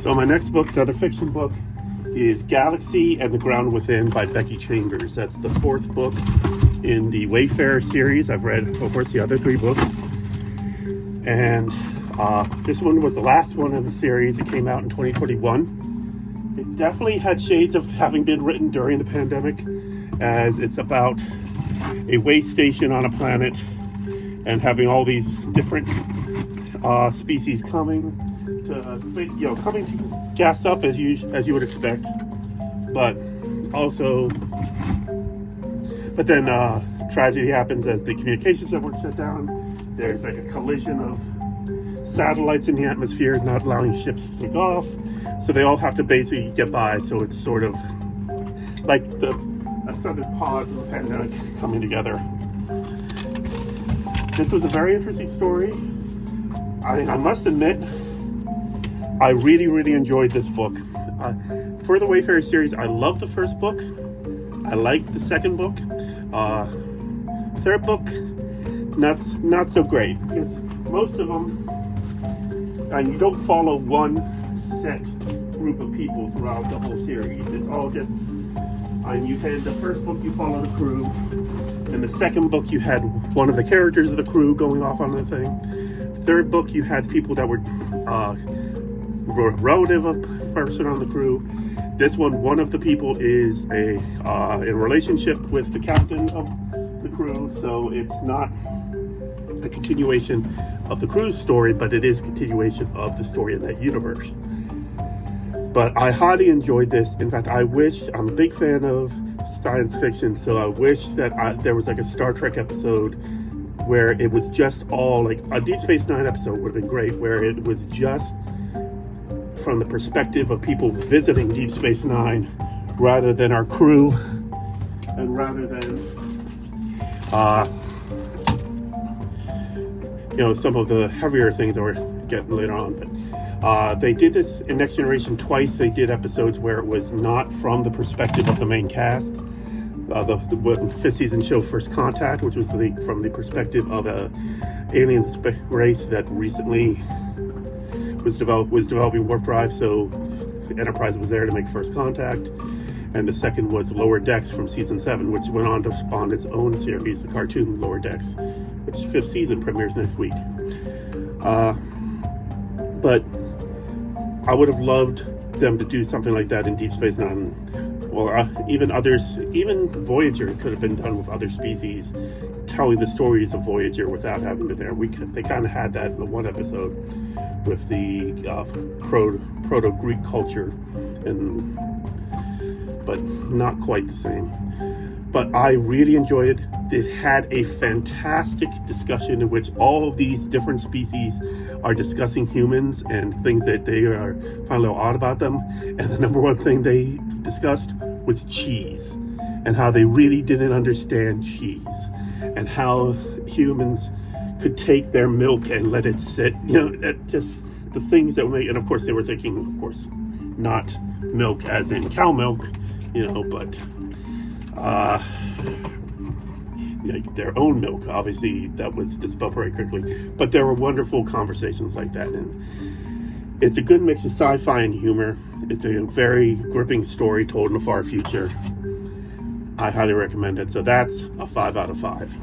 So my next book, another fiction book, is Galaxy and the Ground Within by Becky. That's the fourth book in the Wayfarer series. I've read, of course, the other three books. And this one was the last one in the series. It came out in 2021. It definitely had shades of having been written during the pandemic, as it's about a way station on a planet and having all these different species coming to gas up as you would expect, but then tragedy happens as the communications network shut down. There's like a collision of satellites in the atmosphere, not allowing ships to take off, so they all have to basically get by. So it's sort of like a sudden pause of the pandemic coming together. This was a very interesting story. I must admit, I really, really enjoyed this book. For the Wayfarer series, I love the first book. I liked the second book. Third book, not so great, because most of them, and you don't follow one set group of people throughout the whole series. It's all just, you had the first book, you follow the crew. In the second book, you had one of the characters of the crew going off on the thing. Third book, you had people that were relative of a person on the crew. This one of the people is in a relationship with the captain of the crew, so it's not a continuation of the crew's story, but it is a continuation of the story in that universe. But I highly enjoyed this. In fact, I'm a big fan of science fiction, so I wish that there was like a Star Trek episode where it was just all like a Deep Space Nine episode would have been great, where it was just from the perspective of people visiting Deep Space Nine rather than our crew, and rather than some of the heavier things that we're getting later on. But they did this in Next Generation twice. They did episodes where it was not from the perspective of the main cast. The fifth season show First Contact, which was from the perspective of a alien race that recently was developing warp drive, so Enterprise was there to make First Contact. And the second was Lower Decks from season 7, which went on to spawn its own series, the cartoon Lower Decks, which fifth season premieres next week. But I would have loved them to do something like that in Deep Space Nine, or even others. Even Voyager could have been done with other species, telling the stories of Voyager without having to there. They kind of had that in the one episode with the proto-Greek culture, but not quite the same. But I really enjoyed it. It had a fantastic discussion in which all of these different species are discussing humans and things that they are finding a little odd about them. And the number one thing they discussed was cheese, and how they really didn't understand cheese, and how humans could take their milk and let it sit. Just the things that would make, and of course they were thinking, of course, not milk as in cow milk, but like their own milk. Obviously, that was dispelled very quickly. But there were wonderful conversations like that, and it's a good mix of sci-fi and humor. It's a very gripping story told in the far future. I highly recommend it. So that's a 5 out of 5.